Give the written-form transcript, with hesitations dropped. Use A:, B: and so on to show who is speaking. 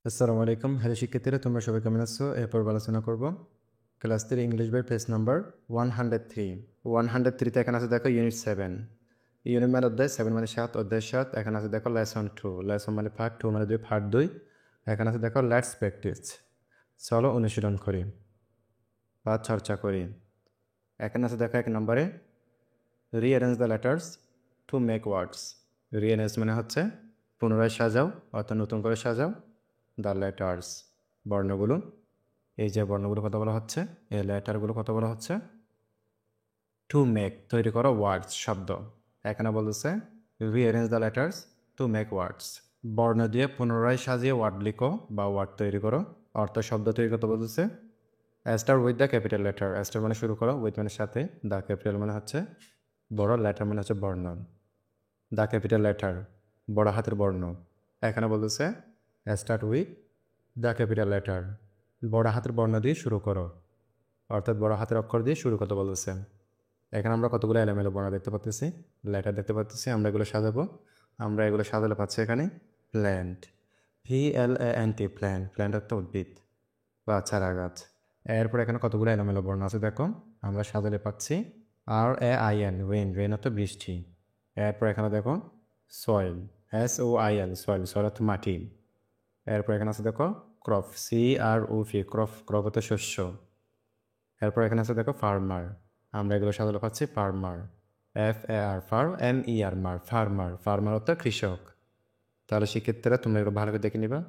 A: আসসালামু আলাইকুম। হ্যালো শিক্ষার্থীরা, তোমরা সবাই কেমন আছো? এরপর আলোচনা করব ক্লাস 3 ইংলিশ বই পেজ নাম্বার 103। 103তে এখানে আছে দেখো ইউনিট 7। ইউনিট মানে অধ্যায়, 7 মানে 7, অধ্যায় 7। এখানে আছে দেখো লেসন 2, লেসন মানে পার্ট 2 মানে 2, পার্ট 2। এখানে আছে দেখো লেটস প্র্যাকটিস, চলো অনুশীলন করি বা চর্চা করি। এখানে আছে দেখো 1 নম্বরে rearrange the letters to make words. Rearrange মানে হচ্ছে পুনরায় সাজাও, অর্থাৎ নতুন করে সাজাও। দ্য লেটার্স বর্ণগুলো, এই যে বর্ণগুলো কথা বলা হচ্ছে, এই লেটারগুলো কথা বলা হচ্ছে। টু মেক তৈরি করো ওয়ার্ডস শব্দ। এখানে বলতেছে rearrange the letters to make words, বর্ণ দিয়ে পুনরায় সাজিয়ে ওয়ার্ড লিখো বা ওয়ার্ড তৈরি করো, অর্থ শব্দ তৈরি করতে বলতেছে। Star with the capital letter, star মানে শুরু করো, উইথ মানে সাথে, দ্য ক্যাপিটাল মানে হচ্ছে বড়, লেটার মানে হচ্ছে বর্ণ। দ্য ক্যাপিটাল লেটার বড় হাতের বর্ণ। এখানে বলতেছে start with the capital letter, বড় হাতের বর্ণ দিয়ে শুরু করো, অর্থাৎ বড় হাতের অক্ষর দিয়ে শুরু করতে বলতেছে। এখানে আমরা কতগুলো এলোমেলো বর্ণ দেখতে পাচ্ছি, লেটার দেখতে পাচ্ছি। আমরা এগুলো সাজাবো। আমরা এগুলো সাজালে পাচ্ছি এখানে প্ল্যান্ট, PLANT, প্ল্যান্ট। প্ল্যান্ট একটা উদ্ভিদ বা চারা গাছ। এরপর এখানে কতগুলো এলোমেলো বর্ণ আছে দেখো, আমরা সাজালে পাচ্ছি RAIN, রেইন। রেইন অর্থ বৃষ্টি। এরপর এখানে দেখো সয়েল, SOIL, সয়েল। সয়েল অর্থ মাটি। এরপর এখানে আছে দেখো ক্রপ, CROP, ক্রপ। ক্রপ হতে শস্য। এরপর এখানে আছে দেখো ফার্মার, আমরা এগুলো সাধারণত পাচ্ছি ফার্মার, FAR, MER, মার, ফার্মার। ফার্মার অর্থ কৃষক। তাহলে শিক্ষার্থীরা তোমরা এগুলো ভালো করে দেখে নিবা।